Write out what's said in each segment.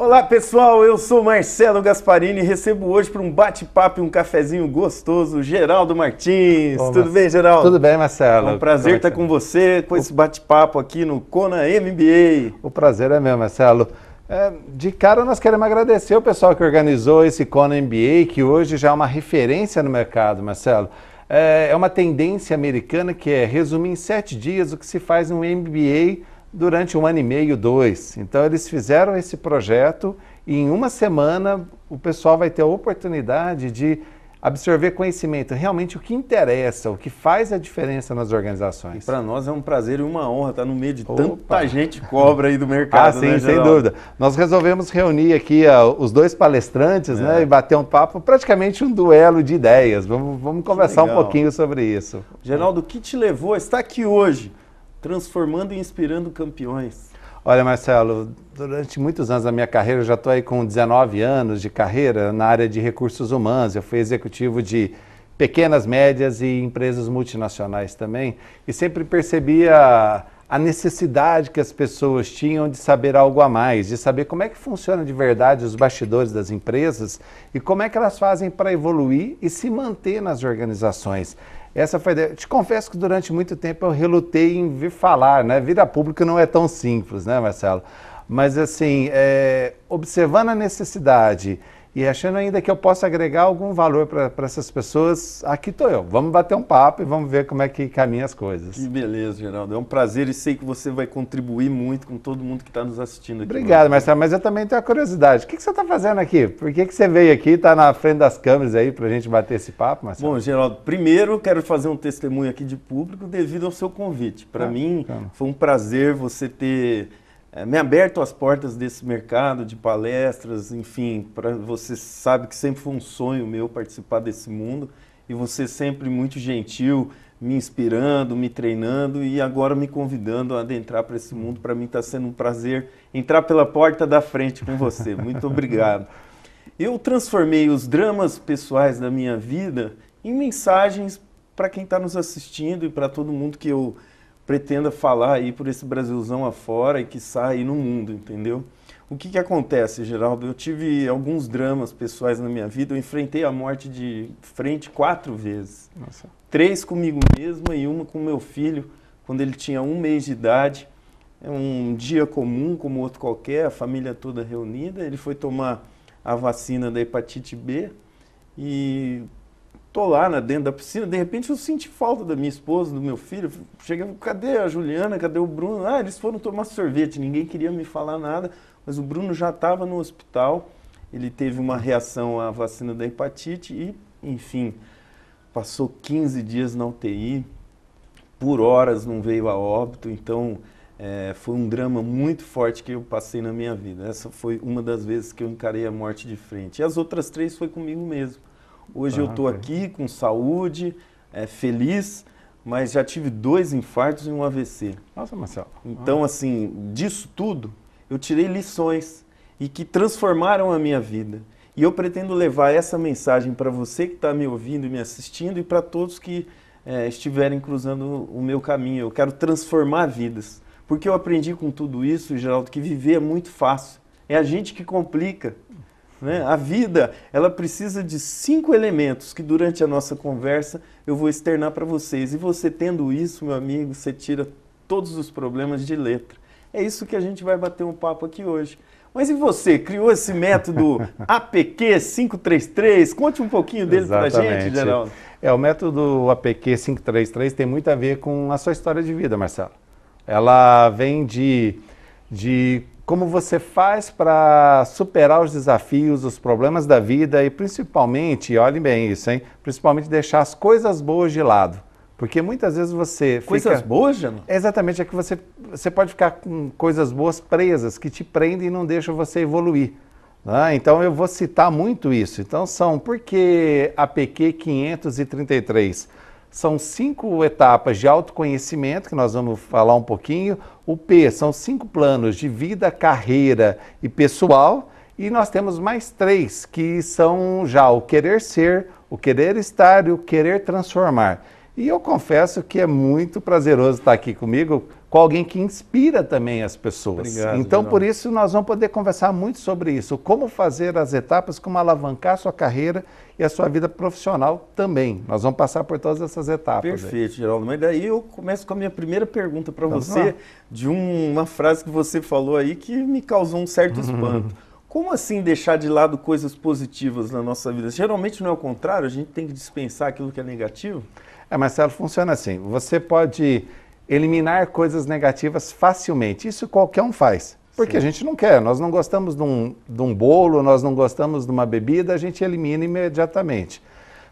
Olá pessoal, eu sou Marcelo Gasparini e recebo hoje para um bate-papo e um cafezinho gostoso, Geraldo Martins. Tudo bem, Geraldo? Tudo bem, Marcelo. É um prazer estar com você, com esse bate-papo aqui no Kona MBA. O prazer é meu, Marcelo. De cara nós queremos agradecer o pessoal que organizou esse Kona MBA, que hoje já é uma referência no mercado, Marcelo. É uma tendência americana que é resumir em 7 dias o que se faz no MBA durante 1 ano e meio, 2. Então eles fizeram esse projeto e em 1 semana o pessoal vai ter a oportunidade de absorver conhecimento, realmente o que interessa, o que faz a diferença nas organizações. E para nós é um prazer e uma honra estar no meio de tanta gente cobra aí do mercado. Sim, né, sem dúvida. Nós resolvemos reunir aqui os 2 palestrantes, né, e bater um papo, praticamente um duelo de ideias. Vamos conversar um pouquinho sobre isso. Geraldo, o que te levou a estar aqui hoje? Transformando e inspirando campeões. Olha, Marcelo, durante muitos anos da minha carreira, eu já estou aí com 19 anos de carreira na área de recursos humanos. Eu fui executivo de pequenas, médias e empresas multinacionais também. E sempre percebi a necessidade que as pessoas tinham de saber algo a mais, de saber como é que funciona de verdade os bastidores das empresas e como é que elas fazem para evoluir e se manter nas organizações. Essa foi a ideia. Te confesso que durante muito tempo eu relutei em vir falar, né? Vir a público não é tão simples, né, Marcelo? Mas assim, observando a necessidade e achando ainda que eu possa agregar algum valor para essas pessoas, aqui estou eu. Vamos bater um papo e vamos ver como é que caminham as coisas. Que beleza, Geraldo. É um prazer e sei que você vai contribuir muito com todo mundo que está nos assistindo aqui. Obrigado, Marcelo, mas eu também tenho a curiosidade. O que você está fazendo aqui? Por que você veio aqui, está na frente das câmeras aí para a gente bater esse papo, Marcelo? Bom, Geraldo, primeiro quero fazer um testemunho aqui de público devido ao seu convite. Para mim foi um prazer você ter me aberto as portas desse mercado de palestras, enfim, você sabe que sempre foi um sonho meu participar desse mundo e você sempre muito gentil, me inspirando, me treinando e agora me convidando a adentrar para esse mundo. Para mim está sendo um prazer entrar pela porta da frente com você. Muito obrigado. Eu transformei os dramas pessoais da minha vida em mensagens para quem está nos assistindo e para todo mundo que eu pretenda falar aí por esse Brasilzão afora e que sai aí no mundo, entendeu? O que acontece, Geraldo? Eu tive alguns dramas pessoais na minha vida, eu enfrentei a morte de frente 4 vezes. Nossa. 3 comigo mesma e uma com meu filho, quando ele tinha 1 mês de idade. É um dia comum, como outro qualquer, a família toda reunida. Ele foi tomar a vacina da hepatite B e tô lá dentro da piscina, de repente eu senti falta da minha esposa, do meu filho. Cheguei, cadê a Juliana, cadê o Bruno? Ah, eles foram tomar sorvete, ninguém queria me falar nada, mas o Bruno já estava no hospital, ele teve uma reação à vacina da hepatite e, enfim, passou 15 dias na UTI, por horas não veio a óbito, então foi um drama muito forte que eu passei na minha vida. Essa foi uma das vezes que eu encarei a morte de frente. E as outras 3 foi comigo mesmo. Hoje eu estou aqui com saúde, feliz, mas já tive 2 infartos e um AVC. Nossa, Marcelo. Então, assim, disso tudo, eu tirei lições e que transformaram a minha vida. E eu pretendo levar essa mensagem para você que está me ouvindo e me assistindo e para todos que estiverem cruzando o meu caminho. Eu quero transformar vidas, porque eu aprendi com tudo isso, Geraldo, que viver é muito fácil. É a gente que complica. A vida, ela precisa de 5 elementos que durante a nossa conversa eu vou externar para vocês. E você tendo isso, meu amigo, você tira todos os problemas de letra. É isso que a gente vai bater um papo aqui hoje. Mas e você, criou esse método APQ 533? Conte um pouquinho dele para a gente, Geraldo. O método APQ 533 tem muito a ver com a sua história de vida, Marcelo. Ela vem de como você faz para superar os desafios, os problemas da vida e principalmente, olhem bem isso, hein? Principalmente deixar as coisas boas de lado. Porque muitas vezes você Coisas boas, Jano? Exatamente, é que você pode ficar com coisas boas presas que te prendem e não deixam você evoluir. Né? Então eu vou citar muito isso. Então por que APQ 533? São 5 etapas de autoconhecimento, que nós vamos falar um pouquinho. O P são 5 planos de vida, carreira e pessoal. E nós temos mais 3, que são já o querer ser, o querer estar e o querer transformar. E eu confesso que é muito prazeroso estar aqui comigo com alguém que inspira também as pessoas. Obrigado, então, Geraldo. por isso, nós vamos poder conversar muito sobre isso. Como fazer as etapas, como alavancar a sua carreira e a sua vida profissional também. Nós vamos passar por todas essas etapas. Perfeito, Geraldo. Mas daí eu começo com a minha primeira pergunta para Vamos você, lá. de uma frase que você falou aí que me causou um certo espanto. Como assim deixar de lado coisas positivas na nossa vida? Geralmente não é o contrário, a gente tem que dispensar aquilo que é negativo? Marcelo, funciona assim. Você pode eliminar coisas negativas facilmente. Isso qualquer um faz. Porque Sim. a gente não quer. Nós não gostamos de um bolo, nós não gostamos de uma bebida, a gente elimina imediatamente.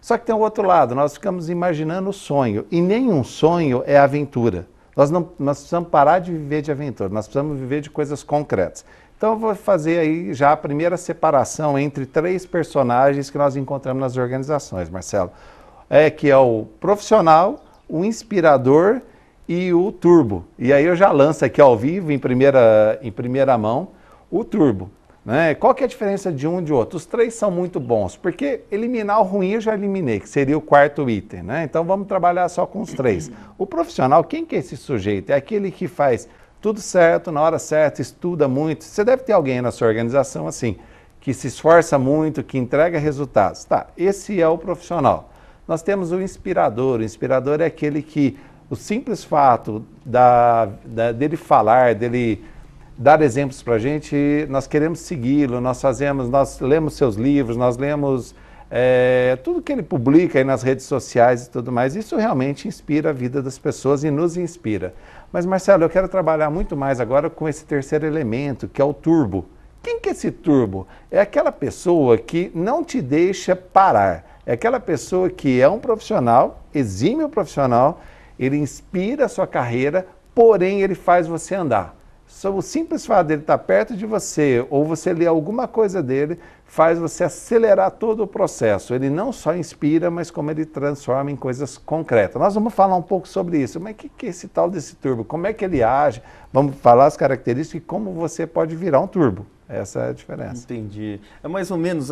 Só que tem o outro lado, nós ficamos imaginando o sonho. E nenhum sonho é aventura. Nós precisamos parar de viver de aventura, nós precisamos viver de coisas concretas. Então eu vou fazer aí já a primeira separação entre 3 personagens que nós encontramos nas organizações, Marcelo. Que é o profissional, o inspirador e o turbo. E aí eu já lanço aqui ao vivo, em primeira mão, o turbo. Né? Qual que é a diferença de um e de outro? Os 3 são muito bons, porque eliminar o ruim eu já eliminei, que seria o 4º item. Né? Então vamos trabalhar só com os 3. O profissional, quem que é esse sujeito? É aquele que faz tudo certo, na hora certa, estuda muito. Você deve ter alguém na sua organização assim, que se esforça muito, que entrega resultados. Tá, esse é o profissional. Nós temos o inspirador. O inspirador é aquele que, o simples fato dele falar, dele dar exemplos para a gente, nós queremos segui-lo, nós lemos seus livros, nós lemos tudo que ele publica aí nas redes sociais e tudo mais. Isso realmente inspira a vida das pessoas e nos inspira. Mas, Marcelo, eu quero trabalhar muito mais agora com esse terceiro elemento, que é o turbo. Quem que é esse turbo? É aquela pessoa que não te deixa parar. É aquela pessoa que é um profissional, exímio profissional, ele inspira a sua carreira, porém ele faz você andar. Só o simples fato dele estar perto de você, ou você ler alguma coisa dele, faz você acelerar todo o processo. Ele não só inspira, mas como ele transforma em coisas concretas. Nós vamos falar um pouco sobre isso. Mas o que é esse tal desse turbo? Como é que ele age? Vamos falar as características e como você pode virar um turbo. Essa é a diferença. Entendi. É mais ou menos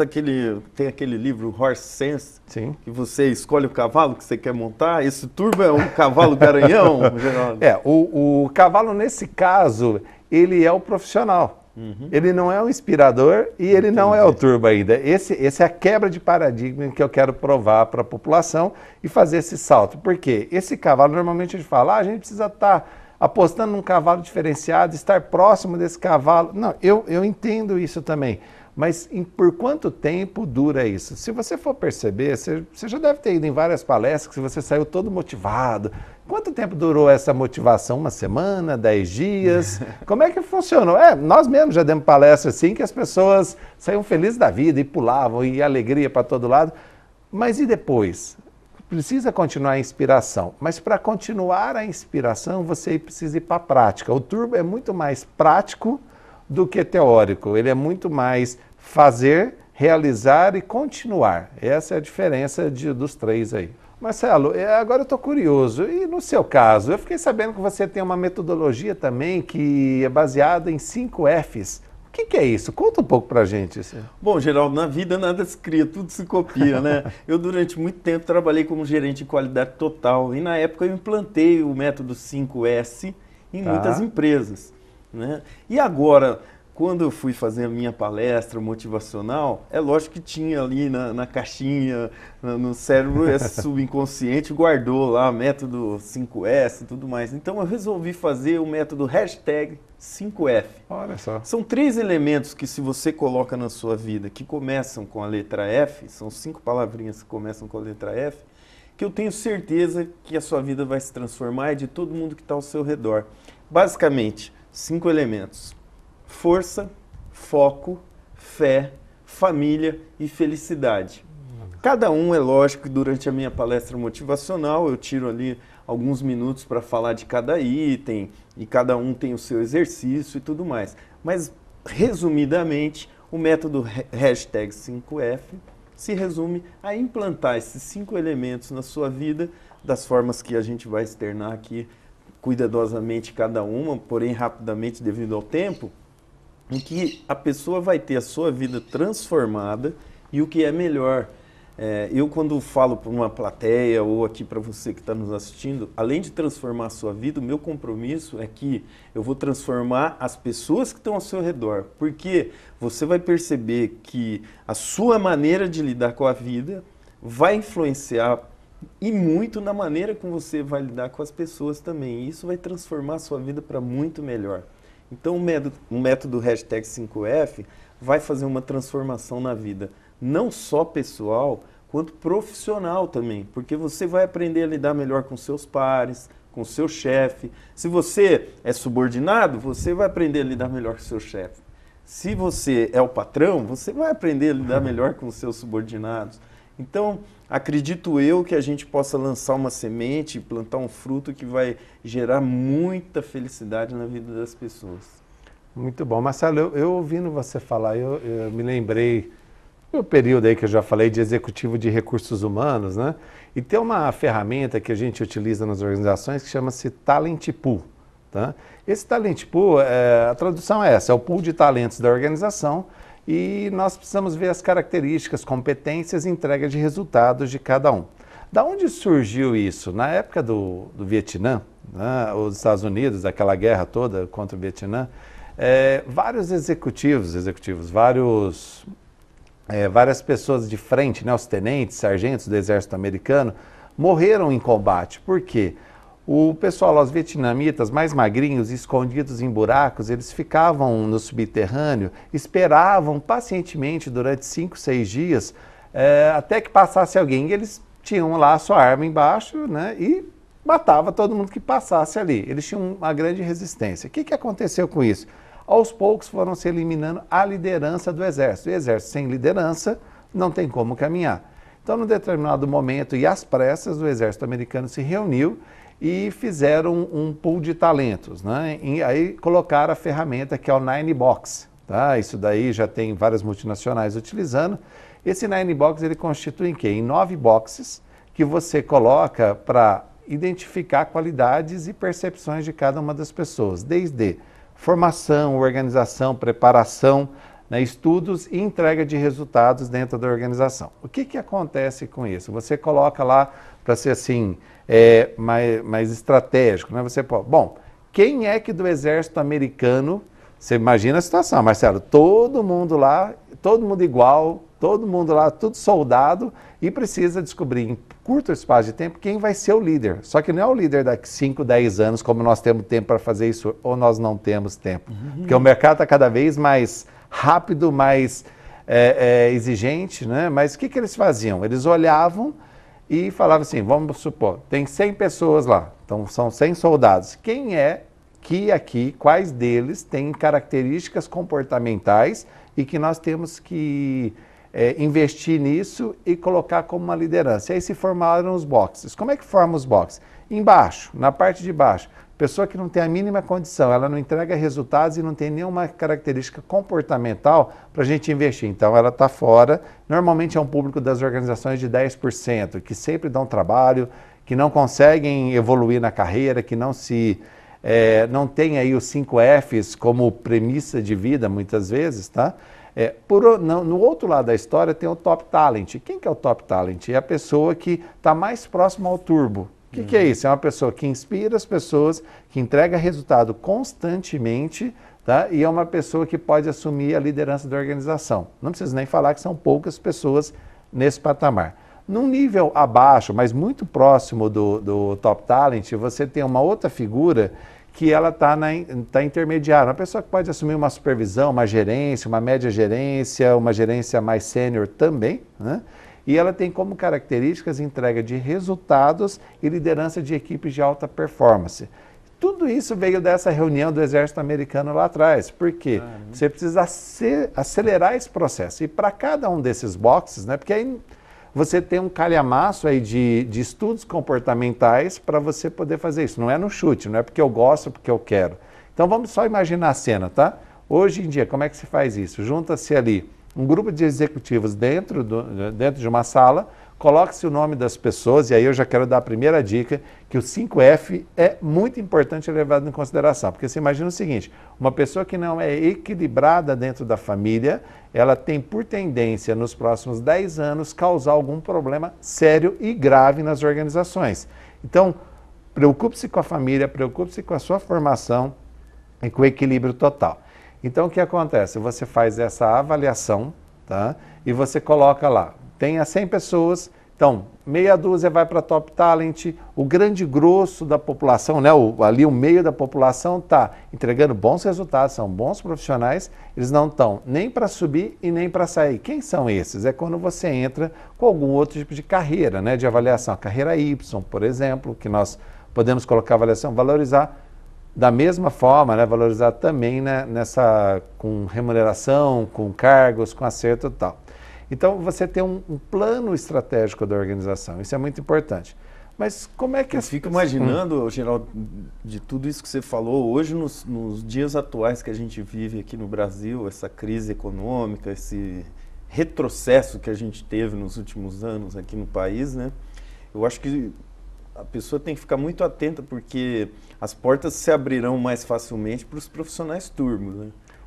tem aquele livro Horse Sense, Sim. que você escolhe o cavalo que você quer montar. Esse turbo é um cavalo garanhão, Geraldo? O cavalo, nesse caso, ele é o profissional. Uhum. Ele não é o inspirador e ele Entendi. Não é o turbo ainda. Esse é a quebra de paradigma que eu quero provar para a população e fazer esse salto. Por quê? Esse cavalo, normalmente a gente fala, a gente precisa estar apostando num cavalo diferenciado, estar próximo desse cavalo. Não, eu entendo isso também. Mas por quanto tempo dura isso? Se você for perceber, você já deve ter ido em várias palestras, que você saiu todo motivado. Quanto tempo durou essa motivação? 1 semana, 10 dias? Como é que funcionou? Nós mesmos já demos palestra assim, que as pessoas saíam felizes da vida e pulavam, e alegria para todo lado. Mas e depois? Precisa continuar a inspiração, mas para continuar a inspiração, você precisa ir para a prática. O turbo é muito mais prático do que teórico. Ele é muito mais fazer, realizar e continuar. Essa é a diferença dos 3 aí. Marcelo, agora eu estou curioso. E no seu caso, eu fiquei sabendo que você tem uma metodologia também que é baseada em 5 Fs. O que é isso? Conta um pouco pra gente. Bom, Geraldo, na vida nada se cria, tudo se copia, né? Eu durante muito tempo trabalhei como gerente de qualidade total e na época eu implantei o método 5S em muitas empresas, né? E agora, quando eu fui fazer a minha palestra motivacional, é lógico que tinha ali na caixinha, no cérebro, esse subconsciente guardou lá método 5S e tudo mais. Então eu resolvi fazer o método hashtag 5F. Olha só. São 3 elementos que se você coloca na sua vida que começam com a letra F, são 5 palavrinhas que começam com a letra F, que eu tenho certeza que a sua vida vai se transformar e de todo mundo que está ao seu redor. Basicamente, 5 elementos: força, foco, fé, família e felicidade. Cada um, é lógico, que durante a minha palestra motivacional eu tiro ali alguns minutos para falar de cada item e cada um tem o seu exercício e tudo mais. Mas, resumidamente, o método hashtag 5F se resume a implantar esses 5 elementos na sua vida das formas que a gente vai externar aqui cuidadosamente cada uma, porém rapidamente devido ao tempo, em que a pessoa vai ter a sua vida transformada e o que é melhor, Eu, quando falo para uma plateia ou aqui para você que está nos assistindo, além de transformar a sua vida, o meu compromisso é que eu vou transformar as pessoas que estão ao seu redor. Porque você vai perceber que a sua maneira de lidar com a vida vai influenciar e muito na maneira como você vai lidar com as pessoas também. E isso vai transformar a sua vida para muito melhor. Então, o método hashtag 5F vai fazer uma transformação na vida, não só pessoal, quanto profissional também, porque você vai aprender a lidar melhor com seus pares, com seu chefe. Se você é subordinado, você vai aprender a lidar melhor com seu chefe. Se você é o patrão, você vai aprender a lidar melhor com os seus subordinados. Então, acredito eu que a gente possa lançar uma semente, plantar um fruto que vai gerar muita felicidade na vida das pessoas. Muito bom. Marcelo, eu ouvindo você falar, eu me lembrei no período aí que eu já falei de executivo de recursos humanos, né? E tem uma ferramenta que a gente utiliza nas organizações que chama-se Talent Pool, tá? Esse Talent Pool, a tradução é essa, é o pool de talentos da organização e nós precisamos ver as características, competências e entrega de resultados de cada um. Da onde surgiu isso? Na época do Vietnã, né, os Estados Unidos, aquela guerra toda contra o Vietnã, vários executivos, várias pessoas de frente, né, os tenentes, sargentos do exército americano, morreram em combate. Por quê? O pessoal, os vietnamitas mais magrinhos, escondidos em buracos, eles ficavam no subterrâneo, esperavam pacientemente durante 5, 6 dias, até que passasse alguém. E eles tinham lá a sua arma embaixo, né, e matava todo mundo que passasse ali. Eles tinham uma grande resistência. O que aconteceu com isso? Aos poucos foram se eliminando a liderança do exército. O exército sem liderança não tem como caminhar. Então, num determinado momento, e às pressas, o exército americano se reuniu e fizeram um pool de talentos, né? E aí colocaram a ferramenta que é o Nine Box. Tá? Isso daí já tem várias multinacionais utilizando. Esse Nine Box ele constitui em quê? Em 9 boxes que você coloca para identificar qualidades e percepções de cada uma das pessoas, desde formação, organização, preparação, né, estudos e entrega de resultados dentro da organização. O que acontece com isso? Você coloca lá para ser assim, mais estratégico, né? Você pode, bom, quem é que do exército americano, você imagina a situação, Marcelo, todo mundo lá, todo mundo igual, todo mundo lá, tudo soldado, e precisa descobrir em curto espaço de tempo quem vai ser o líder. Só que não é o líder daqui 5, 10 anos, como nós temos tempo para fazer isso, ou nós não temos tempo. Porque o mercado está cada vez mais rápido, mais exigente, né? Mas o que eles faziam? Eles olhavam e falavam assim, vamos supor, tem 100 pessoas lá, então são 100 soldados. Quem é que aqui, quais deles têm características comportamentais e que nós temos que investir nisso e colocar como uma liderança. E aí se formaram os boxes. Como é que forma os boxes? Embaixo, na parte de baixo, pessoa que não tem a mínima condição, ela não entrega resultados e não tem nenhuma característica comportamental para a gente investir. Então ela está fora. Normalmente é um público das organizações de 10%, que sempre dão trabalho, que não conseguem evoluir na carreira, que não não tem aí os 5 Fs como premissa de vida muitas vezes, tá? No outro lado da história tem o Top Talent. Quem que é o Top Talent? É a pessoa que está mais próxima ao turbo. O que é isso? É uma pessoa que inspira as pessoas, que entrega resultado constantemente, tá? E é uma pessoa que pode assumir a liderança da organização. Não preciso nem falar que são poucas pessoas nesse patamar. Num nível abaixo, mas muito próximo do Top Talent, você tem uma outra figura que ela está intermediária, uma pessoa que pode assumir uma supervisão, uma gerência, uma média gerência, uma gerência mais sênior também, né? E ela tem como características entrega de resultados e liderança de equipes de alta performance. Tudo isso veio dessa reunião do exército americano lá atrás. Por quê? Você precisa acelerar esse processo. E para cada um desses boxes, né? Porque aí você tem um calhamaço aí de estudos comportamentais para você poder fazer isso. Não é no chute, não é porque eu gosto, porque eu quero. Então vamos só imaginar a cena, tá? Hoje em dia, como é que se faz isso? Junta-se ali um grupo de executivos dentro de uma sala coloque-se o nome das pessoas, e aí eu já quero dar a primeira dica, que o 5F é muito importante levado em consideração, porque você imagina o seguinte, uma pessoa que não é equilibrada dentro da família, ela tem por tendência, nos próximos 10 anos, causar algum problema sério e grave nas organizações. Então, preocupe-se com a família, preocupe-se com a sua formação e com o equilíbrio total. Então, o que acontece? Você faz essa avaliação, tá? E você coloca lá, tenha 100 pessoas, então, meia dúzia vai para Top Talent, o grande grosso da população, né, ali o meio da população está entregando bons resultados, são bons profissionais, eles não estão nem para subir e nem para sair. Quem são esses? É quando você entra com algum outro tipo de carreira, né, de avaliação, a carreira Y, por exemplo, que nós podemos colocar avaliação, valorizar da mesma forma, né, valorizar também, né, com remuneração, com cargos, com acerto e tal. Então, você tem um plano estratégico da organização, isso é muito importante. Mas como é que... Eu fico imaginando, Geraldo, de tudo isso que você falou, hoje nos dias atuais que a gente vive aqui no Brasil, essa crise econômica, esse retrocesso que a gente teve nos últimos anos aqui no país, né? Eu acho que a pessoa tem que ficar muito atenta, porque as portas se abrirão mais facilmente para os profissionais turbos, né?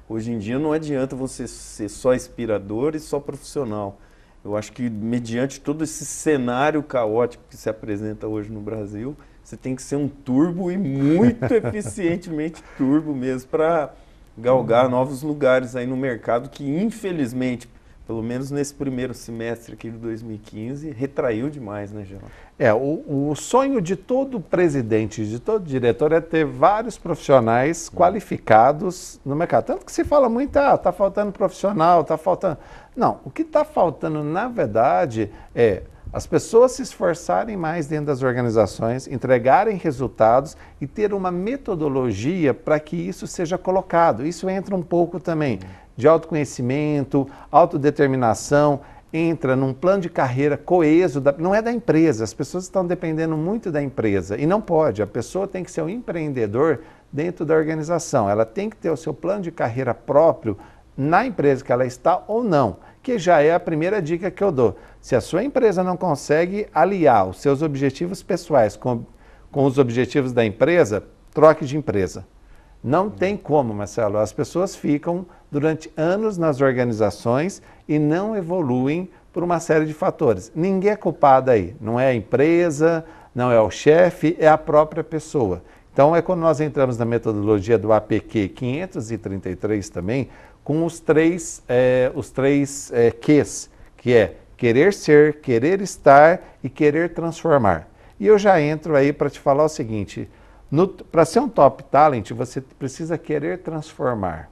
Hoje em dia não adianta você ser só inspirador e só profissional. Eu acho que, mediante todo esse cenário caótico que se apresenta hoje no Brasil, você tem que ser um turbo e muito eficientemente turbo mesmo para galgar novos lugares aí no mercado que, infelizmente, pelo menos nesse primeiro semestre aqui de 2015, retraiu demais, né, Geraldo? O sonho de todo presidente, de todo diretor é ter vários profissionais qualificados no mercado. Tanto que se fala muito, está faltando profissional, está faltando... Não, o que está faltando, na verdade, é as pessoas se esforçarem mais dentro das organizações, entregarem resultados e ter uma metodologia para que isso seja colocado. Isso entra um pouco também de autoconhecimento, autodeterminação, entra num plano de carreira coeso, não é da empresa, as pessoas estão dependendo muito da empresa e não pode, a pessoa tem que ser um empreendedor dentro da organização, ela tem que ter o seu plano de carreira próprio na empresa que ela está ou não, que já é a primeira dica que eu dou. Se a sua empresa não consegue aliar os seus objetivos pessoais com os objetivos da empresa, troque de empresa. Não tem como, Marcelo, as pessoas ficam durante anos nas organizações e não evoluem por uma série de fatores. Ninguém é culpado aí, não é a empresa, não é o chefe, é a própria pessoa. Então é quando nós entramos na metodologia do APQ 533 também, com os três Qs, que é querer ser, querer estar e querer transformar. E eu já entro aí para te falar o seguinte, para ser um top talent, você precisa querer transformar.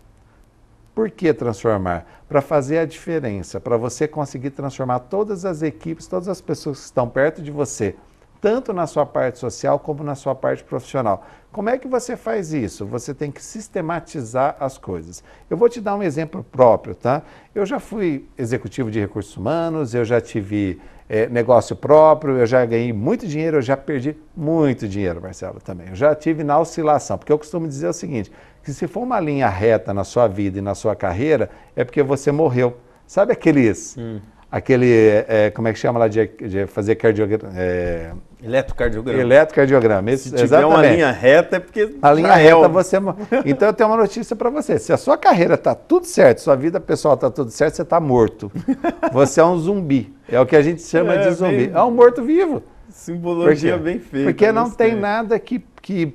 Por que transformar? Para fazer a diferença, para você conseguir transformar todas as equipes, todas as pessoas que estão perto de você, tanto na sua parte social como na sua parte profissional. Como é que você faz isso? Você tem que sistematizar as coisas. Eu vou te dar um exemplo próprio, tá? Eu já fui executivo de recursos humanos, eu já tive negócio próprio, eu já ganhei muito dinheiro, eu já perdi muito dinheiro, Marcelo, também. Eu já tive na oscilação, porque eu costumo dizer o seguinte, que se for uma linha reta na sua vida e na sua carreira, é porque você morreu. Sabe como é que chama lá de fazer cardiograma? Eletrocardiograma. Eletrocardiograma, se tiver uma linha reta é porque a linha reta você... Então eu tenho uma notícia para você, se a sua carreira está tudo certo, sua vida pessoal está tudo certo, você está morto. Você é um zumbi, é o que a gente chama de zumbi. É um morto-vivo. Simbologia bem feita. Porque não tem nada que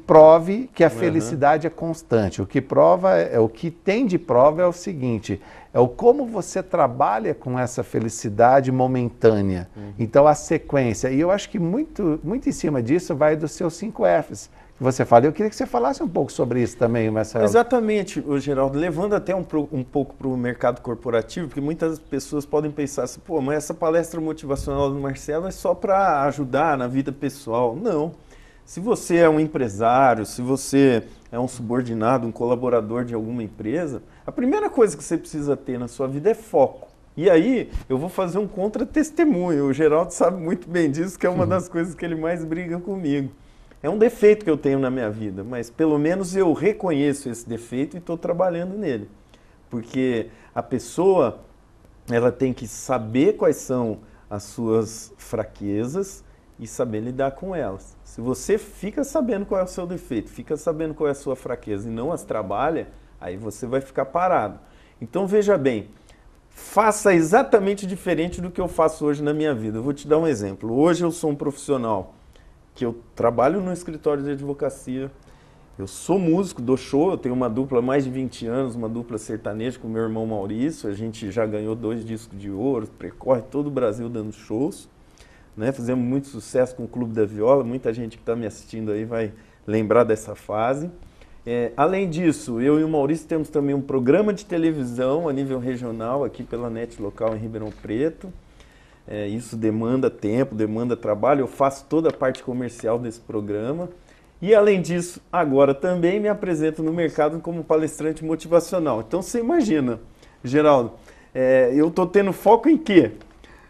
prove que a felicidade é constante. O que tem de prova é o seguinte, é o como você trabalha com essa felicidade momentânea. Então a sequência, e eu acho que muito em cima disso vai dos seus 5Fs que você fala. Eu queria que você falasse um pouco sobre isso também, Marcelo. Exatamente, Geraldo, levando até um pouco para o mercado corporativo, porque muitas pessoas podem pensar assim, pô, mas essa palestra motivacional do Marcelo é só para ajudar na vida pessoal. Não. Se você é um empresário, se você é um subordinado, um colaborador de alguma empresa, a primeira coisa que você precisa ter na sua vida é foco. E aí, eu vou fazer um contra-testemunho. O Geraldo sabe muito bem disso, que é uma das coisas que ele mais briga comigo. É um defeito que eu tenho na minha vida, mas pelo menos eu reconheço esse defeito e estou trabalhando nele. Porque a pessoa, ela tem que saber quais são as suas fraquezas e saber lidar com elas. Se você fica sabendo qual é o seu defeito, fica sabendo qual é a sua fraqueza e não as trabalha, aí você vai ficar parado. Então veja bem, faça exatamente diferente do que eu faço hoje na minha vida. Eu vou te dar um exemplo. Hoje eu sou um profissional que eu trabalho no escritório de advocacia, eu sou músico, dou show, eu tenho uma dupla há mais de 20 anos, uma dupla sertaneja com meu irmão Maurício, a gente já ganhou 2 discos de ouro, percorre todo o Brasil dando shows, né? Fizemos muito sucesso com o Clube da Viola, muita gente que está me assistindo aí vai lembrar dessa fase. Além disso, eu e o Maurício temos também um programa de televisão a nível regional, aqui pela NET local em Ribeirão Preto. Isso demanda tempo, demanda trabalho, eu faço toda a parte comercial desse programa. E além disso, agora também me apresento no mercado como palestrante motivacional. Então você imagina, Geraldo, eu estou tendo foco em quê?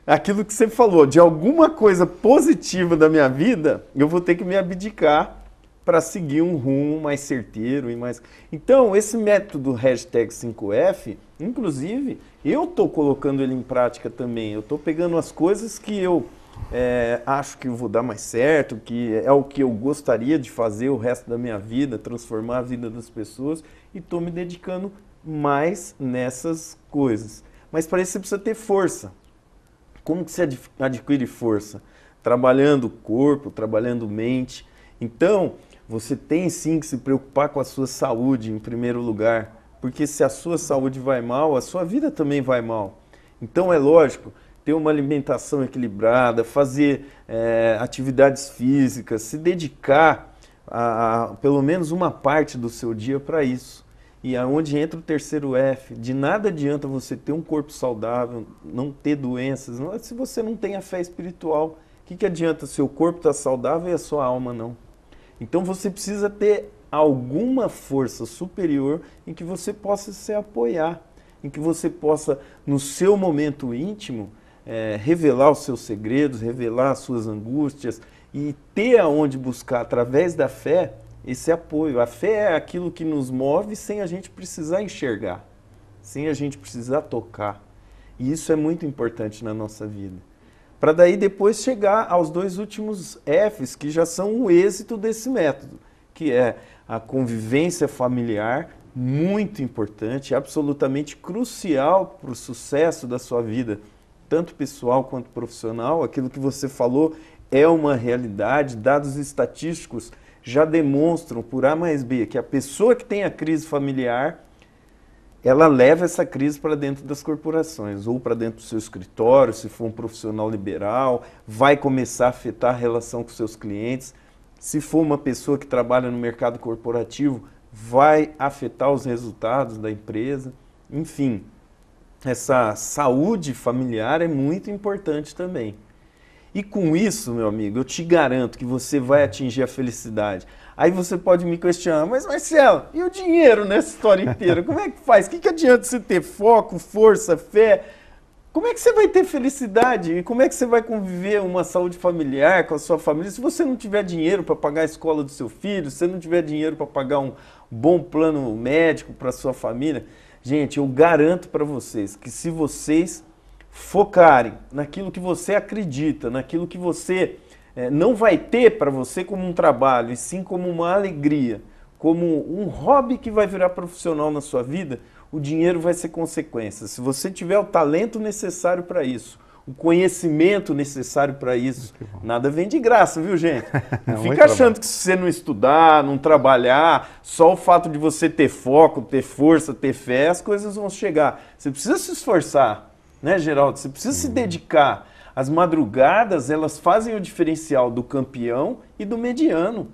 Aquilo que você falou, de alguma coisa positiva da minha vida, eu vou ter que me abdicar para seguir um rumo mais certeiro e mais... Então, esse método hashtag 5F, inclusive, eu estou colocando ele em prática também. Eu estou pegando as coisas que eu acho que eu vou dar mais certo, que é o que eu gostaria de fazer o resto da minha vida, transformar a vida das pessoas, e estou me dedicando mais nessas coisas. Mas para isso você precisa ter força. Como que você adquire força? Trabalhando o corpo, trabalhando mente. Então, você tem sim que se preocupar com a sua saúde em primeiro lugar, porque se a sua saúde vai mal, a sua vida também vai mal. Então é lógico, ter uma alimentação equilibrada, fazer atividades físicas, se dedicar a pelo menos uma parte do seu dia para isso. E aonde entra o terceiro F, de nada adianta você ter um corpo saudável, não ter doenças, se você não tem a fé espiritual. O que adianta seu corpo estar saudável e a sua alma não? Então você precisa ter alguma força superior em que você possa se apoiar, em que você possa, no seu momento íntimo, revelar os seus segredos, revelar as suas angústias e ter aonde buscar, através da fé, esse apoio. A fé é aquilo que nos move sem a gente precisar enxergar, sem a gente precisar tocar. E isso é muito importante na nossa vida. Para daí depois chegar aos 2 últimos Fs, que já são o êxito desse método, que é a convivência familiar, muito importante, absolutamente crucial para o sucesso da sua vida, tanto pessoal quanto profissional. Aquilo que você falou é uma realidade, dados estatísticos já demonstram por A mais B que a pessoa que tem a crise familiar, ela leva essa crise para dentro das corporações, ou para dentro do seu escritório, se for um profissional liberal, vai começar a afetar a relação com seus clientes. Se for uma pessoa que trabalha no mercado corporativo, vai afetar os resultados da empresa. Enfim, essa saúde familiar é muito importante também. E com isso, meu amigo, eu te garanto que você vai atingir a felicidade. Aí você pode me questionar, mas Marcelo, e o dinheiro nessa história inteira? Como é que faz? O que adianta você ter foco, força, fé? Como é que você vai ter felicidade? E como é que você vai conviver uma saúde familiar com a sua família se você não tiver dinheiro para pagar a escola do seu filho, se você não tiver dinheiro para pagar um bom plano médico para a sua família? Gente, eu garanto para vocês que se vocês focarem naquilo que você acredita, naquilo que você não vai ter para você como um trabalho, e sim como uma alegria, como um hobby que vai virar profissional na sua vida, o dinheiro vai ser consequência. Se você tiver o talento necessário para isso, o conhecimento necessário para isso, nada vem de graça, viu, gente? Não fica achando que se você não estudar, não trabalhar, só o fato de você ter foco, ter força, ter fé, as coisas vão chegar. Você precisa se esforçar, né, Geraldo? Você precisa se dedicar. As madrugadas, elas fazem o diferencial do campeão e do mediano,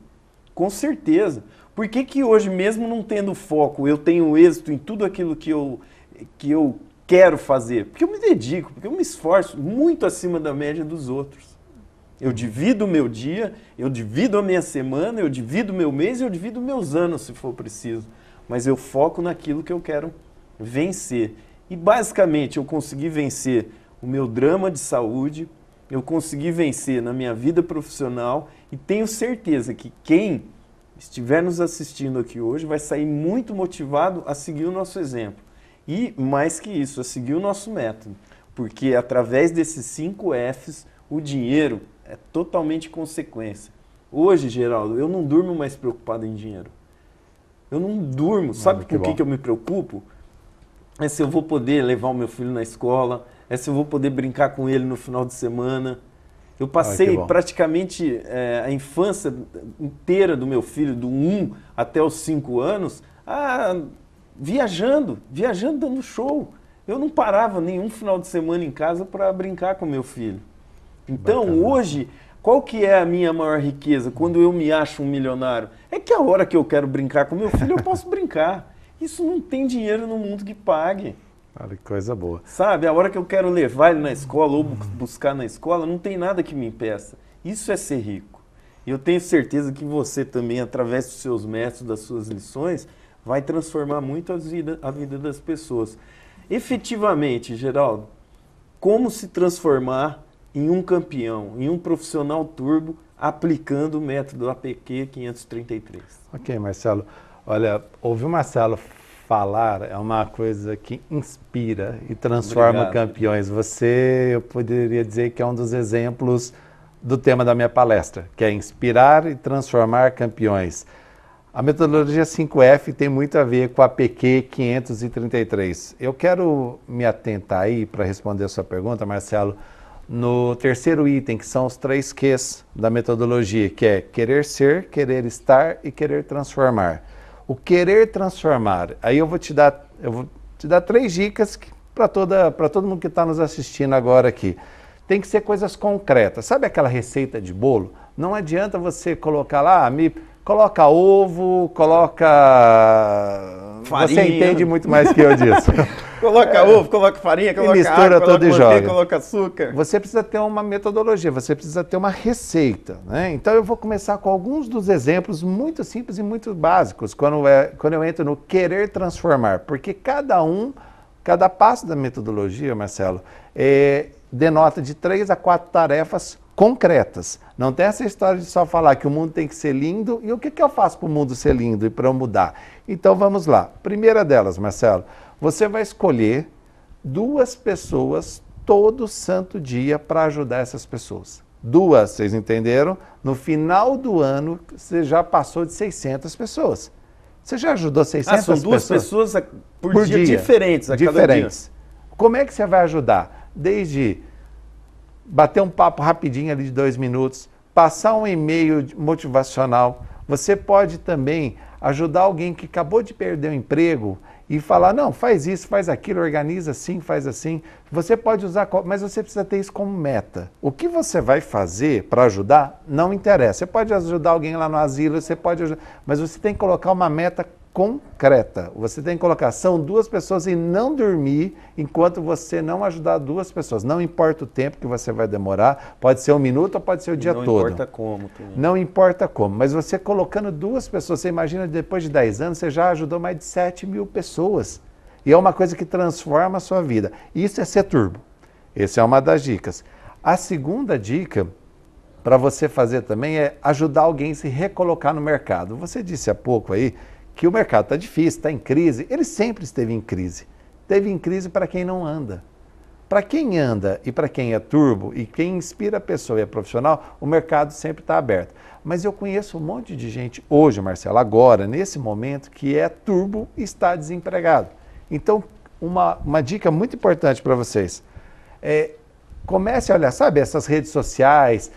com certeza. Por que hoje, mesmo não tendo foco, eu tenho êxito em tudo aquilo que eu quero fazer? Porque eu me dedico, porque eu me esforço muito acima da média dos outros. Eu divido o meu dia, eu divido a minha semana, eu divido o meu mês e eu divido meus anos, se for preciso. Mas eu foco naquilo que eu quero vencer. E basicamente eu consegui vencer o meu drama de saúde, eu consegui vencer na minha vida profissional e tenho certeza que quem estiver nos assistindo aqui hoje vai sair muito motivado a seguir o nosso exemplo. E mais que isso, a seguir o nosso método. Porque através desses 5 Fs, o dinheiro é totalmente consequência. Hoje, Geraldo, eu não durmo mais preocupado em dinheiro. Eu não durmo. Sabe por que eu me preocupo? É se eu vou poder levar o meu filho na escola, é se eu vou poder brincar com ele no final de semana. Eu passei praticamente a infância inteira do meu filho, do 1 até os 5 anos, viajando dando show. Eu não parava nenhum final de semana em casa para brincar com meu filho. Então, hoje, qual que é a minha maior riqueza quando eu me acho um milionário? É que a hora que eu quero brincar com meu filho, eu posso brincar. Isso não tem dinheiro no mundo que pague. Olha que coisa boa. Sabe, a hora que eu quero levar ele na escola ou buscar na escola, não tem nada que me impeça. Isso é ser rico. E eu tenho certeza que você também, através dos seus métodos, das suas lições, vai transformar muito a vida das pessoas. Efetivamente, Geraldo, como se transformar em um campeão, em um profissional turbo, aplicando o método APQ 533? Ok, Marcelo. Olha, ouvir o Marcelo falar é uma coisa que inspira e transforma campeões. Você, eu poderia dizer que é um dos exemplos do tema da minha palestra, que é inspirar e transformar campeões. A metodologia 5F tem muito a ver com a APQ 533. Eu quero me atentar aí para responder a sua pergunta, Marcelo, no terceiro item, que são os 3 Qs da metodologia, que é querer ser, querer estar e querer transformar. O querer transformar, aí eu vou te dar 3 dicas para todo mundo que está nos assistindo agora aqui. Tem que ser coisas concretas. Sabe aquela receita de bolo? Não adianta você colocar lá, coloca ovo, coloca... farinha. Você entende muito mais que eu disso. Coloca ovo, coloca farinha, coloca mistura água, tudo e manteiga, joga. coloca açúcar. Você precisa ter uma metodologia, você precisa ter uma receita, né? Então eu vou começar com alguns dos exemplos muito simples e muito básicos quando eu entro no querer transformar, porque cada passo da metodologia, Marcelo, denota de 3 a 4 tarefas concretas. Não tem essa história de só falar que o mundo tem que ser lindo e o que eu faço para o mundo ser lindo e para eu mudar. Então vamos lá. Primeira delas, Marcelo, você vai escolher 2 pessoas todo santo dia para ajudar essas pessoas. 2, vocês entenderam? No final do ano, você já passou de 600 pessoas. Você já ajudou 600 pessoas? São 2 pessoas por dia diferentes a cada dia. Como é que você vai ajudar? Desde bater um papo rapidinho ali de 2 minutos, passar um e-mail motivacional. Você pode também ajudar alguém que acabou de perder o emprego e falar, não, faz isso, faz aquilo, organiza assim, faz assim. Você pode usar, mas você precisa ter isso como meta. O que você vai fazer para ajudar não interessa. Você pode ajudar alguém lá no asilo, você pode ajudar, mas você tem que colocar uma meta concreta. Você tem que colocar, são 2 pessoas e não dormir enquanto você não ajudar 2 pessoas. Não importa o tempo que você vai demorar, pode ser 1 minuto ou pode ser o dia todo. Não importa como. Também. Não importa como, mas você colocando 2 pessoas, você imagina depois de 10 anos, você já ajudou mais de 7 mil pessoas. E é uma coisa que transforma a sua vida. Isso é ser turbo. Essa é uma das dicas. A segunda dica para você fazer também é ajudar alguém a se recolocar no mercado. Você disse há pouco aí que o mercado está difícil, está em crise. Ele sempre esteve em crise. Esteve em crise para quem não anda. Para quem anda e para quem é turbo e quem inspira a pessoa e é profissional, o mercado sempre está aberto. Mas eu conheço um monte de gente hoje, Marcelo, agora, nesse momento, que é turbo e está desempregado. Então, uma dica muito importante para vocês. Comece a olhar, sabe, essas redes sociais,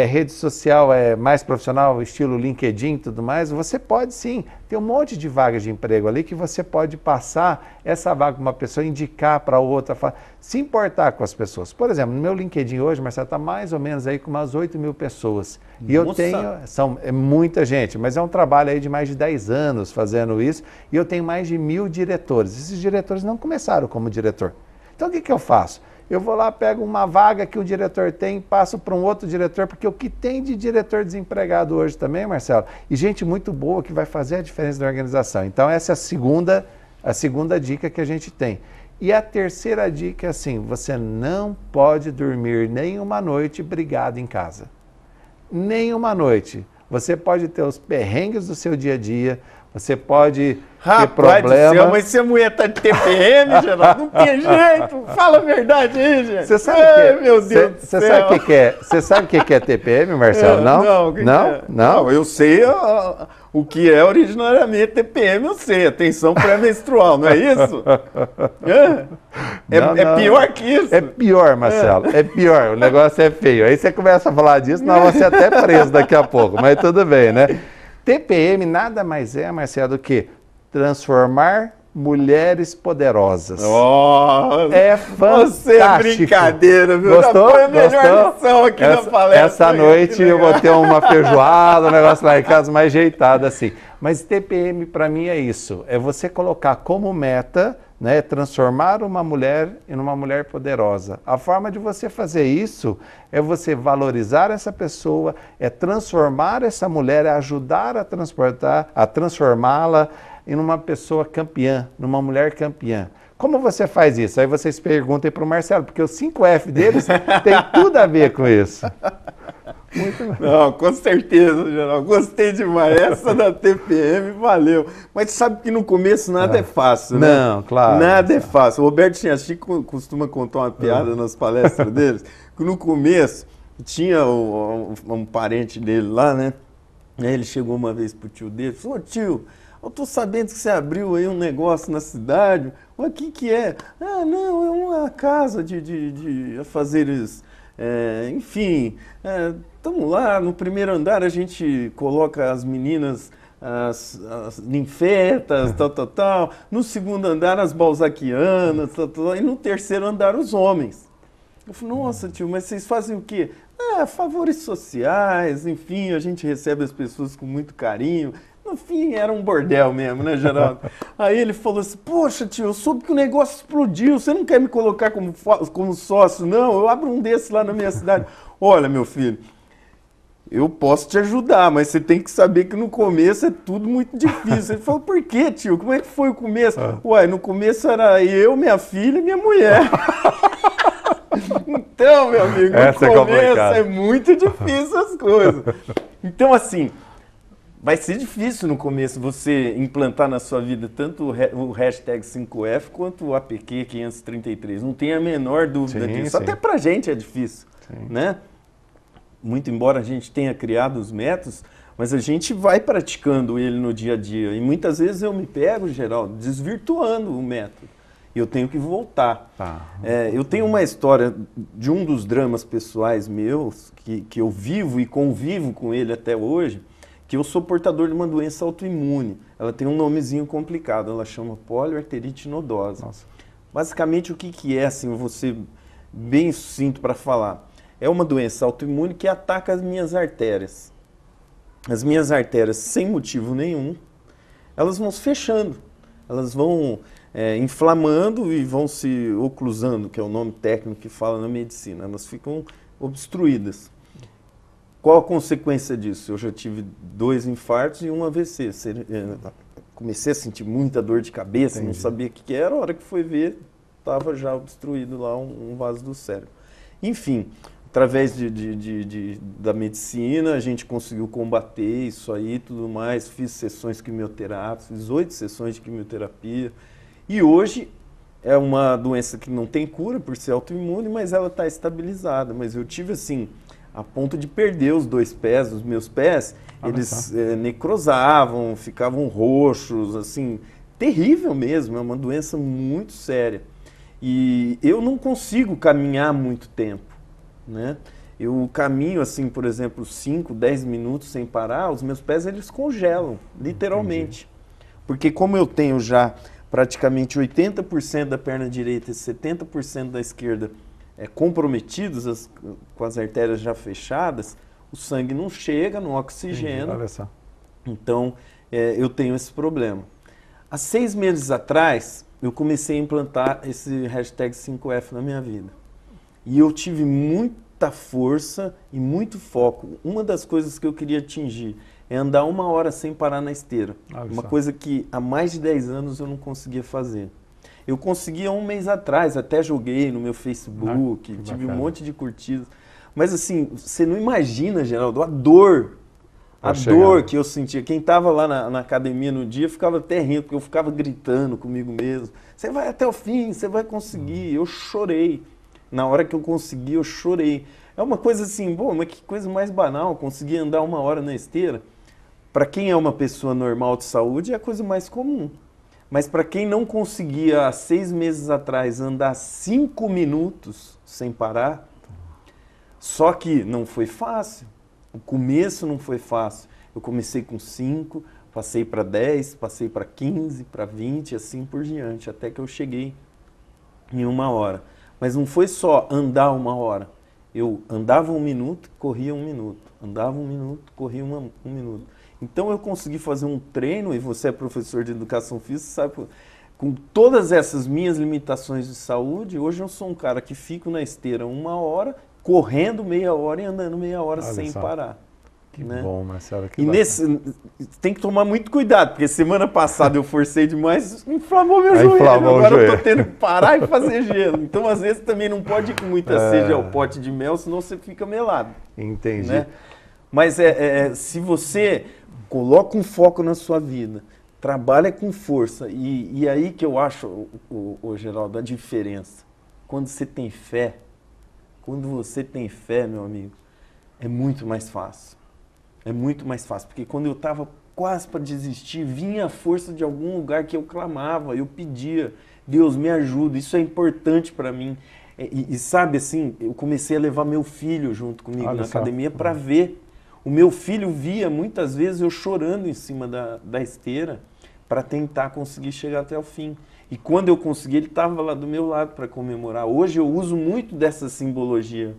rede social mais profissional, estilo LinkedIn e tudo mais, você pode sim ter um monte de vagas de emprego ali que você pode passar essa vaga para uma pessoa, indicar para outra, se importar com as pessoas. Por exemplo, no meu LinkedIn hoje, Marcelo, está mais ou menos aí com umas 8 mil pessoas. E eu tenho, é muita gente, mas é um trabalho aí de mais de 10 anos fazendo isso, e eu tenho mais de 1000 diretores. Esses diretores não começaram como diretor. Então o que eu faço? Eu vou lá, pego uma vaga que o diretor tem, passo para um outro diretor, porque o que tem de diretor desempregado hoje também, Marcelo, e gente muito boa que vai fazer a diferença na organização. Então essa é a segunda dica que a gente tem. E a terceira dica é assim, você não pode dormir nenhuma noite brigado em casa. Nenhuma noite. Você pode ter os perrengues do seu dia a dia, Você pode ter Rapaz problema... do céu, mas se a mulher tá de TPM, Geraldo, não tem jeito. Fala a verdade aí, gente. Você sabe meu Deus do céu. Você sabe o que é TPM, Marcelo? Não? Não, eu sei o que é originariamente TPM, eu sei. Atenção pré-menstrual, não é isso? É pior que isso. É pior, Marcelo, é pior. O negócio é feio. Aí você começa a falar disso, não, você é até preso daqui a pouco, mas tudo bem, né? TPM nada mais é, Marcelo, do que transformar mulheres poderosas. Oh, é fantástico. Você é brincadeira, viu? Gostou? Foi a melhor lição aqui na palestra. Essa noite eu vou ter uma feijoada, um negócio lá em casa mais ajeitado assim. Mas TPM para mim é isso, é você colocar como meta, né, transformar uma mulher em uma mulher poderosa. A forma de você fazer isso é você valorizar essa pessoa, é transformar essa mulher, é ajudar a transformá-la em uma pessoa campeã, numa mulher campeã. Como você faz isso? Aí vocês perguntem para o Marcelo, porque os 5F deles tem tudo a ver com isso. Muito Não, com certeza, Geraldo. Gostei demais. Essa da TPM, valeu. Mas sabe que no começo nada é fácil, né? Não, claro. Nada é fácil. O Roberto Chico costuma contar uma piada nas palestras deles, que no começo tinha um parente dele lá, né? Aí ele chegou uma vez pro tio dele e falou: ô tio, eu tô sabendo que você abriu aí um negócio na cidade. O que é? Ah, não, é uma casa de afazeres, enfim, estamos lá, no primeiro andar a gente coloca as meninas, as ninfetas, tal. No segundo andar as balzaquianas, tal. E no terceiro andar os homens. Eu falei: nossa tio, mas vocês fazem o quê? Favores sociais, enfim, a gente recebe as pessoas com muito carinho. No fim, era um bordel mesmo, né, Geraldo? Aí ele falou assim: poxa, tio, eu soube que o negócio explodiu, você não quer me colocar como sócio, não? Eu abro um desse lá na minha cidade. Olha, meu filho, eu posso te ajudar, mas você tem que saber que no começo é tudo muito difícil. Ele falou: por quê, tio? Como é que foi o começo? Ué, no começo era eu, minha filha e minha mulher. Então, meu amigo, no começo é muito difícil as coisas. Então, assim, vai ser difícil no começo você implantar na sua vida tanto o hashtag 5F quanto o APQ 533. Não tem a menor dúvida disso. Até pra gente é difícil, né? Muito embora a gente tenha criado os métodos, mas a gente vai praticando ele no dia a dia. E muitas vezes eu me pego, Geraldo, desvirtuando o método. E eu tenho que voltar. Eu tenho uma história de um dos dramas pessoais meus, que eu vivo e convivo com ele até hoje, que eu sou portador de uma doença autoimune. Ela tem um nomezinho complicado, ela chama poliarterite nodosa. Nossa. Basicamente, o que é, assim, eu vou ser bem sucinto para falar. É uma doença autoimune que ataca as minhas artérias. As minhas artérias, sem motivo nenhum, elas vão se fechando. Elas vão inflamando e vão se oclusando, que é o nome técnico que fala na medicina. Elas ficam obstruídas. Qual a consequência disso? Eu já tive 2 infartos e um AVC. Comecei a sentir muita dor de cabeça, não sabia o que era. A hora que foi ver, estava já obstruído lá um vaso do cérebro. Enfim, através da medicina, a gente conseguiu combater isso aí e tudo mais. Fiz sessões quimioterápicas, fiz 8 sessões de quimioterapia. E hoje é uma doença que não tem cura por ser autoimune, mas ela está estabilizada. Mas eu tive assim, a ponto de perder os 2 pés, os meus pés, eles necrosavam, ficavam roxos, assim, terrível mesmo, é uma doença muito séria. E eu não consigo caminhar muito tempo, né? Eu caminho assim, por exemplo, 5, 10 minutos sem parar, os meus pés eles congelam, literalmente. Porque como eu tenho já praticamente 80% da perna direita e 70% da esquerda comprometidos, com as artérias já fechadas, o sangue não chega, não oxigena. Olha só. Então, eu tenho esse problema. Há 6 meses atrás, eu comecei a implantar esse hashtag 5F na minha vida. E eu tive muita força e muito foco. Uma das coisas que eu queria atingir é andar 1 hora sem parar na esteira. Uma coisa que há mais de 10 anos eu não conseguia fazer. Eu conseguia 1 mês atrás, até joguei no meu Facebook, tive um monte de curtidas. Mas assim, você não imagina, Geraldo, a dor A dor que eu sentia, quem estava lá na academia no dia ficava até rindo, porque eu ficava gritando comigo mesmo. Você vai até o fim, você vai conseguir. Eu chorei. Na hora que eu consegui, eu chorei. É uma coisa assim, bom, mas que coisa mais banal, conseguir andar 1 hora na esteira. Para quem é uma pessoa normal de saúde, é a coisa mais comum. Mas para quem não conseguia, há 6 meses atrás, andar 5 minutos sem parar, só que não foi fácil. O começo não foi fácil. Eu comecei com 5, passei para 10, passei para 15, para 20, assim por diante, até que eu cheguei em 1 hora. Mas não foi só andar 1 hora. Eu andava 1 minuto, corria 1 minuto. Andava 1 minuto, corria 1 minuto. Então eu consegui fazer um treino, e você é professor de educação física, sabe, com todas essas minhas limitações de saúde, hoje eu sou um cara que fico na esteira 1 hora, correndo meia hora e andando meia hora sem parar. Que bom, Marcelo. Que tem que tomar muito cuidado, porque semana passada eu forcei demais, inflamou meu joelho. Agora eu tô tendo que parar e fazer gelo. Então, às vezes, também não pode ir com muita sede ao pote de mel, senão você fica melado. Entendi. Né? Mas se você coloca um foco na sua vida, trabalha com força, e aí que eu acho, Geraldo, a diferença. Quando você tem fé, meu amigo, é muito mais fácil. É muito mais fácil, porque quando eu estava quase para desistir, vinha a força de algum lugar que eu clamava, eu pedia, Deus me ajuda, isso é importante para mim. E sabe assim, eu comecei a levar meu filho junto comigo na academia para ver. O meu filho via muitas vezes eu chorando em cima da esteira para tentar conseguir chegar até o fim. E quando eu consegui, ele estava lá do meu lado para comemorar. Hoje eu uso muito dessa simbologia.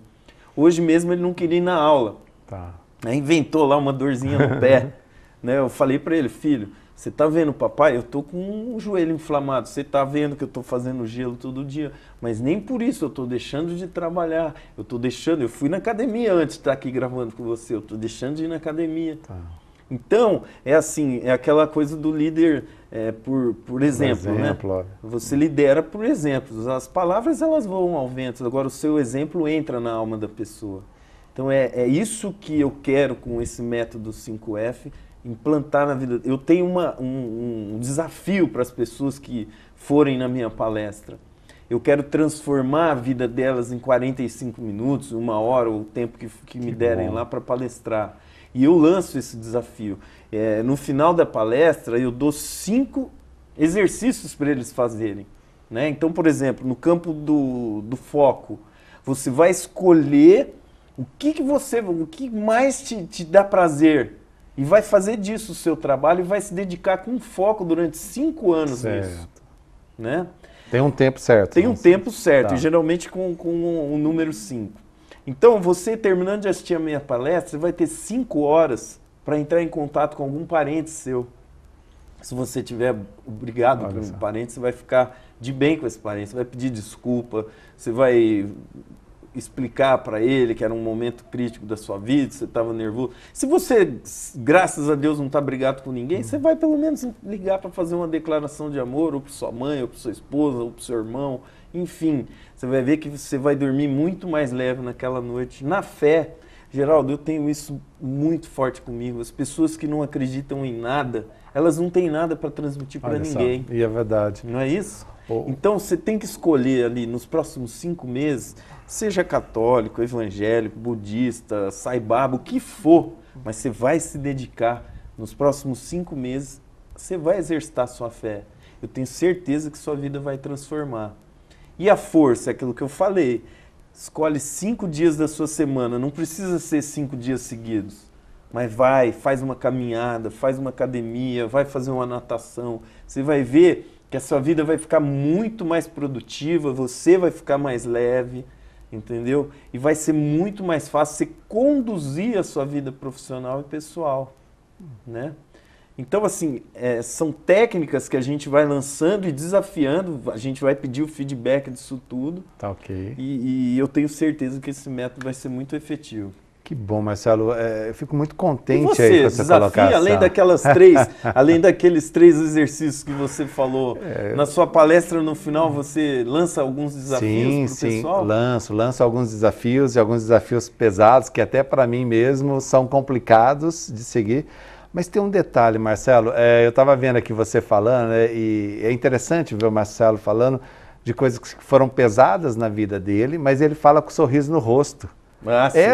Hoje mesmo ele não queria ir na aula. Tá. Aí inventou lá uma dorzinha no pé. Né? Eu falei para ele, filho, você tá vendo, papai? Eu tô com o joelho inflamado. Você tá vendo que eu tô fazendo gelo todo dia. Mas nem por isso eu tô deixando de trabalhar. Eu fui na academia antes de estar aqui gravando com você. Eu tô deixando de ir na academia. Tá. Então, é assim, é aquela coisa do líder por exemplo, né? Você lidera por exemplos. As palavras, elas voam ao vento. Agora, o seu exemplo entra na alma da pessoa. Então, é isso que eu quero com esse método 5F, implantar na vida. Eu tenho um desafio para as pessoas que forem na minha palestra. Eu quero transformar a vida delas em 45 minutos, 1 hora, o tempo que me derem lá para palestrar. E eu lanço esse desafio. No final da palestra, eu dou 5 exercícios para eles fazerem. Né? Então, por exemplo, no campo do foco, você vai escolher o que mais te dá prazer. E vai fazer disso o seu trabalho e vai se dedicar com foco durante 5 anos nisso. Né? Tem um tempo certo. Tem um tempo certo, tá. E geralmente com o número 5. Então, você terminando de assistir a minha palestra, você vai ter 5 horas para entrar em contato com algum parente seu. Se você tiver obrigado por um parente, você vai ficar de bem com esse parente, você vai pedir desculpa, você vai explicar para ele que era um momento crítico da sua vida, você estava nervoso. Se você, graças a Deus, não está brigado com ninguém, você vai pelo menos ligar para fazer uma declaração de amor, ou para sua mãe, ou para sua esposa, ou para seu irmão, enfim. Você vai ver que você vai dormir muito mais leve naquela noite. Na fé, Geraldo, eu tenho isso muito forte comigo. As pessoas que não acreditam em nada, elas não têm nada para transmitir para ninguém. E é verdade. Não é isso? Então, você tem que escolher ali, nos próximos 5 meses, seja católico, evangélico, budista, saibaba, o que for, mas você vai se dedicar, nos próximos 5 meses, você vai exercitar sua fé. Eu tenho certeza que sua vida vai transformar. E a força, é aquilo que eu falei, escolhe 5 dias da sua semana, não precisa ser 5 dias seguidos, mas faz uma caminhada, faz uma academia, vai fazer uma natação, você vai ver que a sua vida vai ficar muito mais produtiva, você vai ficar mais leve, entendeu? E vai ser muito mais fácil você conduzir a sua vida profissional e pessoal, né? Então, assim, são técnicas que a gente vai lançando e desafiando, a gente vai pedir o feedback disso tudo. Tá ok. E eu tenho certeza que esse método vai ser muito efetivo. Que bom, Marcelo. Eu fico muito contente e você, aí com essa desafia, colocação. Além daqueles 3 exercícios que você falou, na sua palestra no final você lança alguns desafios para o pessoal? Lanço alguns desafios e alguns desafios pesados que até para mim mesmo são complicados de seguir. Mas tem um detalhe, Marcelo, eu estava vendo aqui você falando, né, e é interessante ver o Marcelo falando de coisas que foram pesadas na vida dele, mas ele fala com um sorriso no rosto.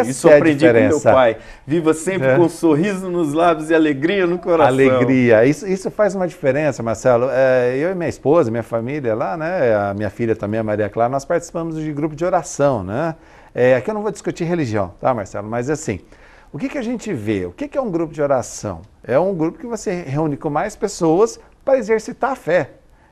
Isso eu aprendi com meu pai. Viva sempre com um sorriso nos lábios e alegria no coração. Alegria. Isso faz uma diferença, Marcelo. Eu e minha esposa, minha família lá, né? A minha filha também, a Maria Clara, nós participamos de grupo de oração, né? Aqui eu não vou discutir religião, tá, Marcelo? Mas assim, o que a gente vê? O que é um grupo de oração? É um grupo que você reúne com mais pessoas para exercitar a fé.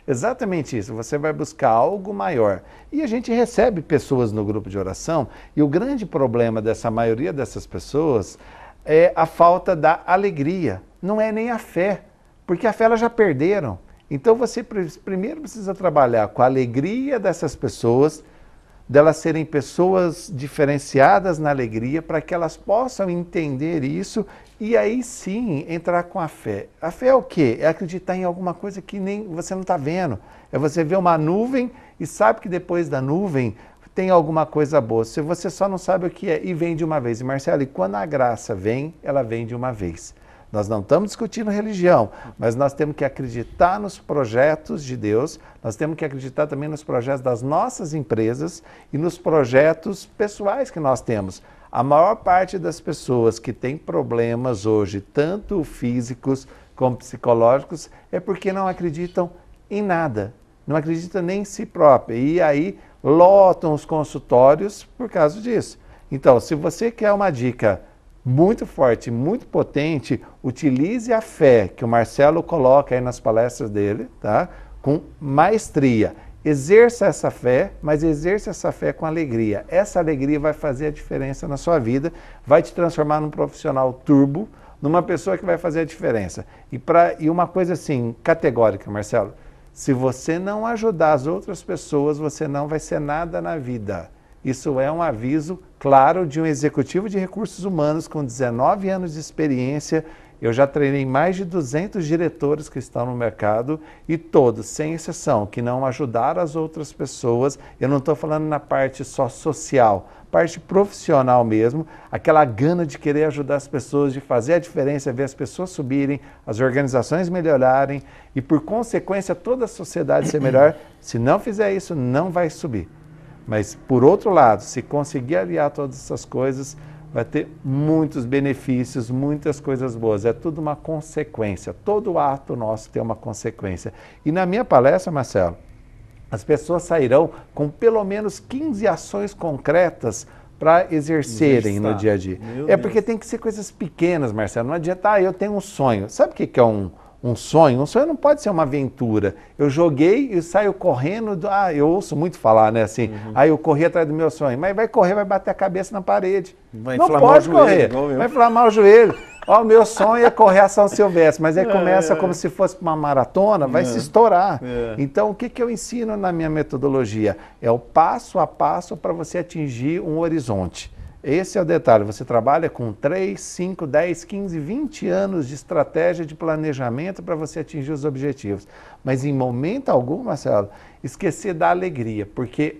Exatamente isso, você vai buscar algo maior. E a gente recebe pessoas no grupo de oração, e o grande problema dessa maioria dessas pessoas é a falta da alegria, não é nem a fé, porque a fé elas já perderam. Então você primeiro precisa trabalhar com a alegria dessas pessoas, delas serem pessoas diferenciadas na alegria, para que elas possam entender isso e aí sim entrar com a fé. A fé é o quê? É acreditar em alguma coisa que nem você não está vendo. É você ver uma nuvem e sabe que depois da nuvem tem alguma coisa boa. Se você só não sabe o que é e vem de uma vez. E Marcelo, e quando a graça vem, ela vem de uma vez. Nós não estamos discutindo religião, mas nós temos que acreditar nos projetos de Deus, nós temos que acreditar também nos projetos das nossas empresas e nos projetos pessoais que nós temos. A maior parte das pessoas que têm problemas hoje, tanto físicos como psicológicos, é porque não acreditam em nada, não acreditam nem em si própria. E aí lotam os consultórios por causa disso. Então, se você quer uma dica muito forte, muito potente, utilize a fé que o Marcelo coloca aí nas palestras dele, tá? Com maestria. Exerça essa fé, mas exerça essa fé com alegria. Essa alegria vai fazer a diferença na sua vida, vai te transformar num profissional turbo, numa pessoa que vai fazer a diferença. E uma coisa assim, categórica, Marcelo, se você não ajudar as outras pessoas, você não vai ser nada na vida. Isso é um aviso claro de um executivo de recursos humanos com 19 anos de experiência. Eu já treinei mais de 200 diretores que estão no mercado e todos, sem exceção, que não ajudaram as outras pessoas. Eu não estou falando na parte só social, parte profissional mesmo, aquela gana de querer ajudar as pessoas, de fazer a diferença, ver as pessoas subirem, as organizações melhorarem e, por consequência, toda a sociedade ser melhor. Se não fizer isso, não vai subir. Mas, por outro lado, se conseguir aliar todas essas coisas, vai ter muitos benefícios, muitas coisas boas. É tudo uma consequência. Todo ato nosso tem uma consequência. E na minha palestra, Marcelo, as pessoas sairão com pelo menos 15 ações concretas para exercerem no dia a dia. Porque tem que ser coisas pequenas, Marcelo. Não adianta, eu tenho um sonho. Sabe o que é um sonho? Um sonho não pode ser uma aventura. Eu joguei e saio correndo. Eu ouço muito falar, né? Assim, eu corri atrás do meu sonho. Mas vai correr, vai bater a cabeça na parede. Não pode correr. Vai inflamar o joelho. O meu sonho é correr a São Silvestre. Mas aí começa como se fosse uma maratona, vai se estourar. Então, o que eu ensino na minha metodologia? É o passo a passo para você atingir um horizonte. Esse é o detalhe, você trabalha com 3, 5, 10, 15, 20 anos de estratégia de planejamento para você atingir os objetivos. Mas em momento algum, Marcelo, esquecer da alegria, porque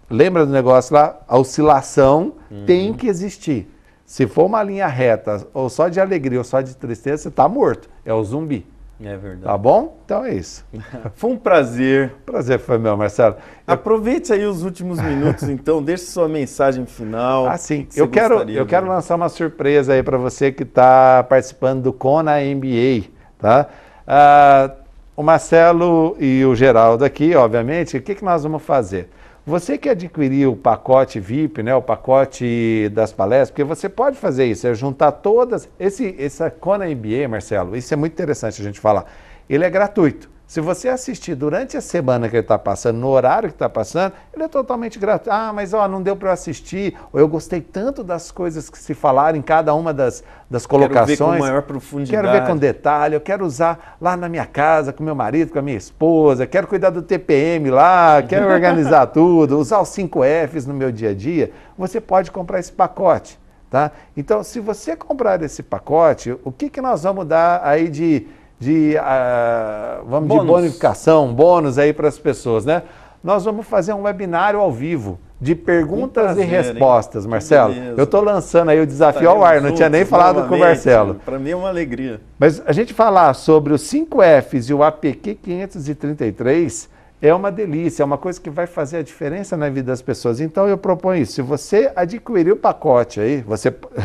lembra do negócio lá? A oscilação tem que existir. Se for uma linha reta, ou só de alegria ou só de tristeza, você está morto, é o zumbi. É verdade. Tá bom? Então é isso. Foi um prazer. Prazer foi meu, Marcelo. Aproveite aí os últimos minutos, então, deixe sua mensagem final. Sim. Eu quero lançar uma surpresa aí para você que está participando do Kona MBA, tá? O Marcelo e o Geraldo aqui, obviamente, o que nós vamos fazer? Você que adquirir o pacote VIP, né, o pacote das palestras, porque você pode fazer isso, é juntar todas... Essa Kona MBA, Marcelo, isso é muito interessante a gente falar, ele é gratuito. Se você assistir durante a semana que ele está passando, no horário que está passando, ele é totalmente gratuito. Mas não deu para eu assistir, ou eu gostei tanto das coisas que se falaram em cada uma das colocações. Quero ver com maior profundidade. Quero ver com detalhe, eu quero usar lá na minha casa, com meu marido, com a minha esposa, quero cuidar do TPM lá, quero organizar tudo, usar os 5 Fs no meu dia a dia. Você pode comprar esse pacote. Tá? Então, se você comprar esse pacote, o que nós vamos dar aí de bonificação, bônus aí para as pessoas, né? Nós vamos fazer um webinário ao vivo de perguntas e respostas, Marcelo. Eu estou lançando aí o desafio ao ar, não tinha nem falado com o Marcelo. Para mim é uma alegria. Mas a gente falar sobre os 5Fs e o APQ 533 é uma delícia, é uma coisa que vai fazer a diferença na vida das pessoas. Então eu proponho isso, se você adquirir o pacote aí,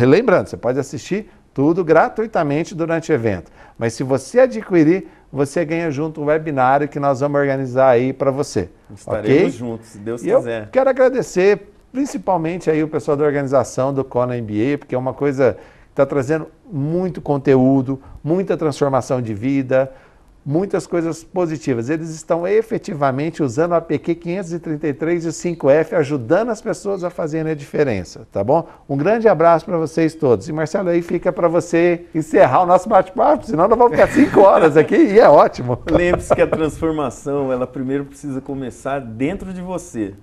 lembrando, você pode assistir tudo gratuitamente durante o evento, mas se você adquirir, você ganha junto um webinário que nós vamos organizar aí para você. Estaremos juntos, se Deus quiser. Eu quero agradecer principalmente aí o pessoal da organização do Kona MBA, porque é uma coisa que está trazendo muito conteúdo, muita transformação de vida, muitas coisas positivas. Eles estão efetivamente usando o APQ 533 e o 5F, ajudando as pessoas a fazerem a diferença, tá bom? Um grande abraço para vocês todos. E Marcelo, aí fica para você encerrar o nosso bate-papo, senão nós vamos ficar 5 horas aqui e é ótimo. Lembre-se que a transformação, ela primeiro precisa começar dentro de você.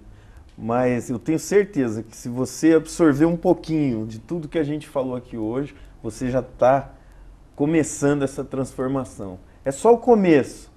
Mas eu tenho certeza que se você absorver um pouquinho de tudo que a gente falou aqui hoje, você já está começando essa transformação. É só o começo.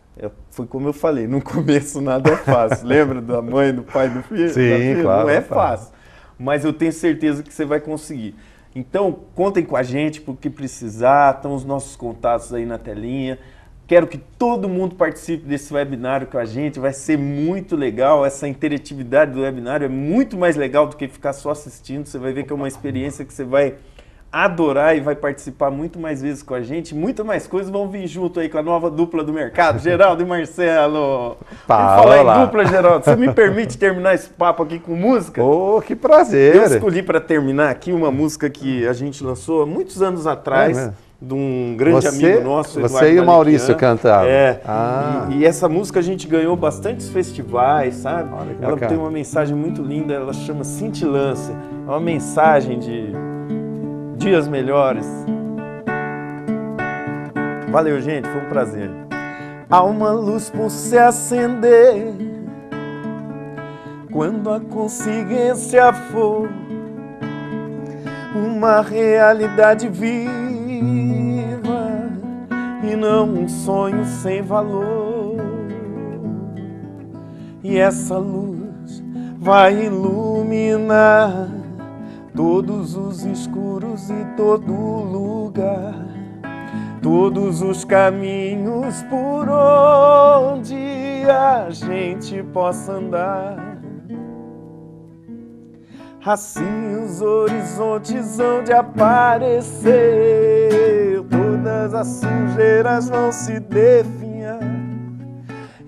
Foi como eu falei, no começo nada é fácil. Lembra da mãe, do pai, do filho? Sim, claro. Não é fácil. Mas eu tenho certeza que você vai conseguir. Então, contem com a gente por que precisar. Estão os nossos contatos aí na telinha. Quero que todo mundo participe desse webinário com a gente. Vai ser muito legal. Essa interatividade do webinário é muito mais legal do que ficar só assistindo. Você vai ver que é uma experiência que você vai adorar e vai participar muito mais vezes com a gente. Muitas mais coisas vão vir junto aí com a nova dupla do mercado, Geraldo e Marcelo. Vamos falar em dupla, Geraldo. Você me permite terminar esse papo aqui com música? Oh, que prazer! Eu escolhi para terminar aqui uma música que a gente lançou há muitos anos atrás, de um grande amigo nosso, Eduardo Você e o Maurício cantaram. E essa música a gente ganhou bastantes festivais, sabe? Ela tem uma mensagem muito linda, ela chama Cintilância. É uma mensagem de dias melhores. Valeu, gente, foi um prazer. Há uma luz por se acender quando a consciência for uma realidade viva e não um sonho sem valor. E essa luz vai iluminar todos os escuros e todo lugar, todos os caminhos por onde a gente possa andar. Assim os horizontes hão de aparecer, todas as sujeiras vão se definhar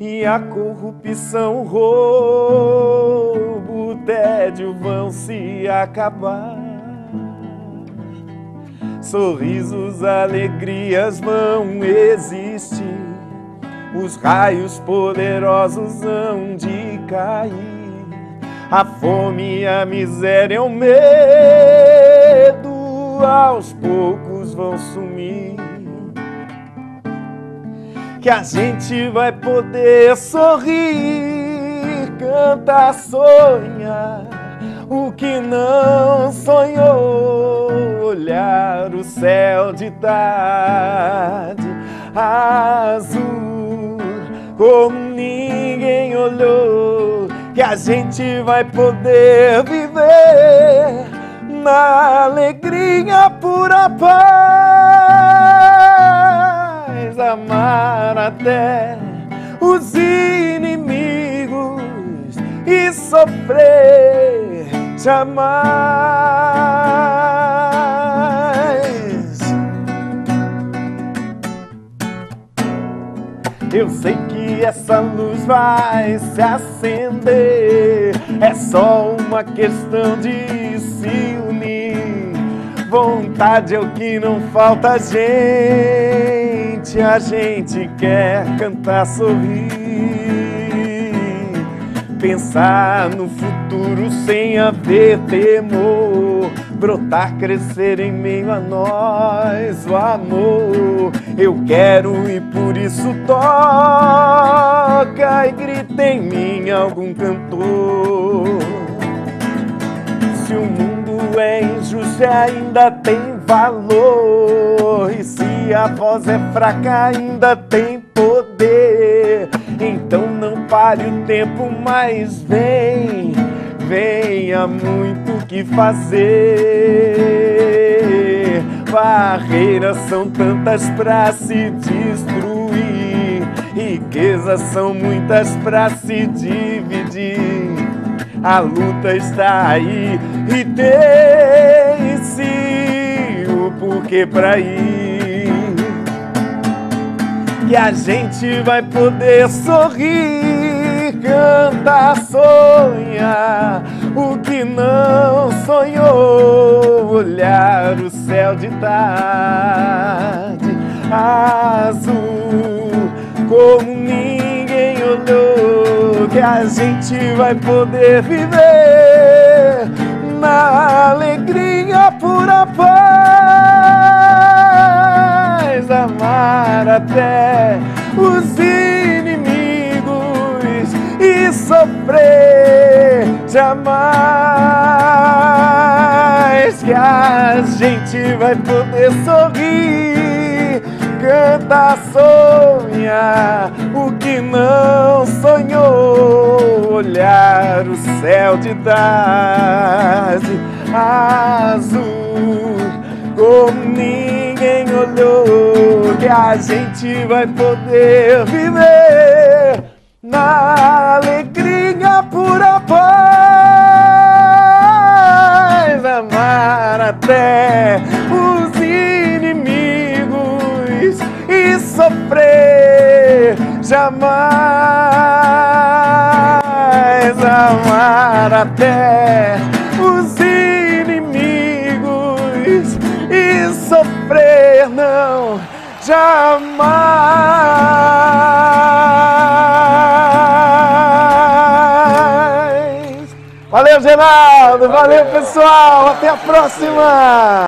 e a corrupção, o roubo, o tédio vão se acabar. Sorrisos, alegrias vão existir, os raios poderosos hão de cair, a fome e a miséria, o medo aos poucos vão sumir. Que a gente vai poder sorrir, cantar, sonhar o que não sonhou, olhar o céu de tarde azul como ninguém olhou. Que a gente vai poder viver na alegria, pura paz, amar até os inimigos e sofrer jamais. Eu sei que essa luz vai se acender, é só uma questão de se unir. Vontade é o que não falta a gente quer cantar, sorrir, pensar no futuro sem haver temor, brotar, crescer em meio a nós o amor. Eu quero e por isso toca e grita em mim algum cantor. Se o mundo é injusto ainda tem valor, e se a voz é fraca ainda tem poder. Então não pare o tempo, mas venha muito o que fazer. Barreiras são tantas pra se destruir, riquezas são muitas pra se dividir. A luta está aí e tem-se o porquê pra ir. E a gente vai poder sorrir, cantar, sonhar o que não sonhou, olhar o céu de tarde azul como ninguém olhou, que a gente vai poder viver na alegria, pura paz, amar até os inimigos e sofrer jamais, que a gente vai poder sorrir, cantar, sonhar o que não sonhou, olhar o céu de tarde azul como ninguém olhou, que a gente vai poder viver na alegria, pura paz, amar até os inimigos e sofrer jamais, amar até os inimigos e sofrer não, jamais. Valeu, Geraldo, valeu, pessoal, até a próxima!